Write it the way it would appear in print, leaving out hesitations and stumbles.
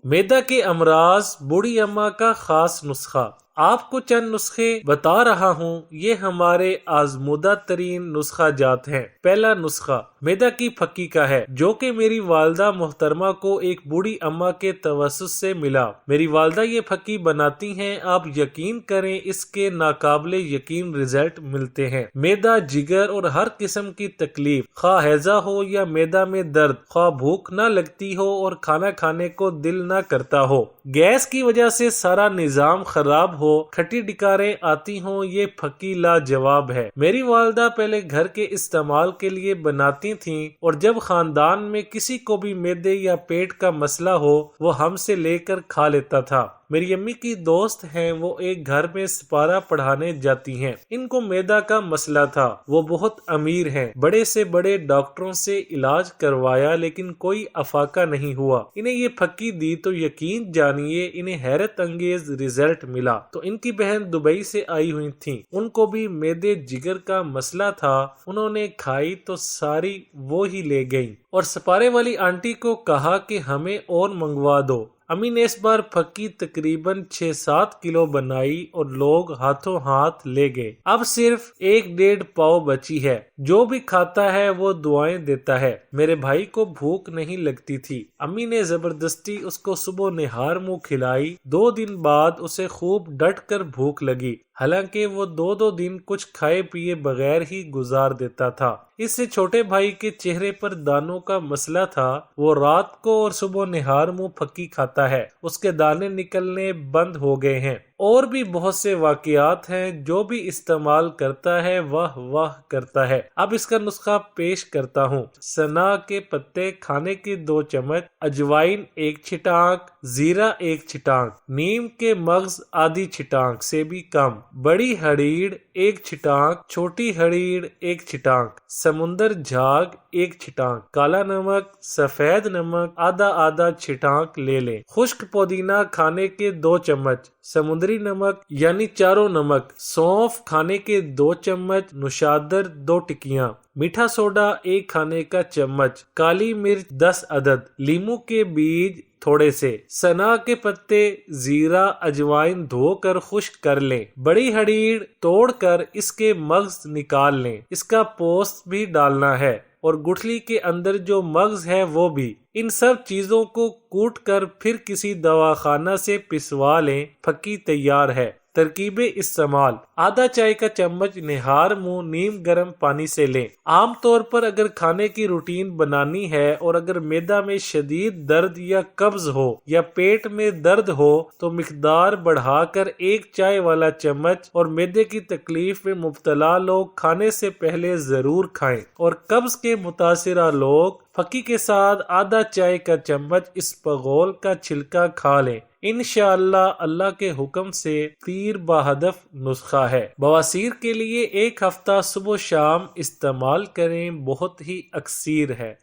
मैदा के अमराज बूढ़ी अम्मा का खास नुस्खा। आपको चंद नुस्खे बता रहा हूँ, ये हमारे आजमूदा तरीन नुस्खा जात हैं। पहला नुस्खा मैदा की फक्की का है, जो कि मेरी वालदा मोहतरमा को एक बूढ़ी अम्मा के तवस्सुस से मिला। मेरी वालदा ये फक्की बनाती हैं, आप यकीन करें इसके नाकाबिले यकीन रिजल्ट मिलते हैं। मैदा, जिगर और हर किस्म की तकलीफ, खा हैजा हो या मैदा में दर्द, खा भूख न लगती हो और खाना खाने को दिल न करता हो, गैस की वजह से सारा निजाम खराब हो, खट्टी डिकारें आती हों, ये फक्की लाजवाब है। मेरी वालदा पहले घर के इस्तेमाल के लिए बनाती थीं और जब खानदान में किसी को भी मैदे या पेट का मसला हो वो हमसे लेकर खा लेता था। मेरी अम्मी की दोस्त हैं, वो एक घर में सिपारा पढ़ाने जाती हैं। इनको मैदा का मसला था, वो बहुत अमीर हैं, बड़े से बड़े डॉक्टरों से इलाज करवाया लेकिन कोई अफाका नहीं हुआ। इन्हें ये फक्की दी तो यकीन जानिए इन्हें हैरत अंगेज रिजल्ट मिला। तो इनकी बहन दुबई से आई हुई थी, उनको भी मैदे जिगर का मसला था, उन्होंने खाई तो सारी वो ही ले गई और सिपारे वाली आंटी को कहा कि हमें और मंगवा दो। अम्मी ने इस बार फक्की तकरीबन 6-7 किलो बनाई और लोग हाथों हाथ ले गए। अब सिर्फ 1-1.5 पाव बची है, जो भी खाता है वो दुआएं देता है। मेरे भाई को भूख नहीं लगती थी, अम्मी ने जबरदस्ती उसको सुबह निहार मुंह खिलाई। 2 दिन बाद उसे खूब डट कर भूख लगी, हालांकि वो 2-2 दिन कुछ खाए पिए बगैर ही गुजार देता था। इससे छोटे भाई के चेहरे पर दानों का मसला था, वो रात को और सुबह निहार मुंह फक्की खाता है, उसके दाने निकलने बंद हो गए हैं। और भी बहुत से वाकयात हैं, जो भी इस्तेमाल करता है वाह वाह करता है। अब इसका नुस्खा पेश करता हूँ। सना के पत्ते खाने के 2 चम्मच, अजवाइन 1 छिटांक, जीरा 1 छिटांक, नीम के मगज आधी छिटांक से भी कम, बड़ी हरीड़ 1 छिटांक, छोटी हरीड़ 1 छिटांक, समुंदर झाग 1 छिटांक, काला नमक, सफेद नमक आधा आधा छिटांक ले लें। खुश्क पुदीना खाने के 2 चम्मच, समुद्री नमक यानी चारों नमक, सौंफ खाने के 2 चम्मच, नुशादर 2 टिकियां, मीठा सोडा 1 खाने का चम्मच, काली मिर्च 10 अदद, लीमू के बीज थोड़े से, सना के पत्ते, जीरा, अजवाइन धोकर खुश्क कर लें। बड़ी हरीड़ तोड़कर इसके मगज निकाल लें, इसका पोस्त भी डालना है और गुठली के अंदर जो मगज है वो भी। इन सब चीजों को कूट कर फिर किसी दवाखाना से पिसवा लें, फक्की तैयार है। तरकीबे इस्तेमाल, आधा चाय का चम्मच निहार मुंह नीम गर्म पानी से लें। आम तौर पर अगर खाने की रूटीन बनानी है और अगर मैदा में शदीद दर्द या कब्ज हो या पेट में दर्द हो तो मिकदार बढ़ाकर 1 चाय वाला चम्मच, और मैदे की तकलीफ में मुब्तला लोग खाने से पहले जरूर खाएं और कब्ज के मुतासिरा लोग फक्की के साथ आधा चाय का चम्मच इसबगोल का छिलका खा लें। इंशाअल्लाह अल्लाह के हुक्म से तीर बहदफ नुस्खा है। बवासीर के लिए 1 हफ्ता सुबह शाम इस्तेमाल करें, बहुत ही अक्सीर है।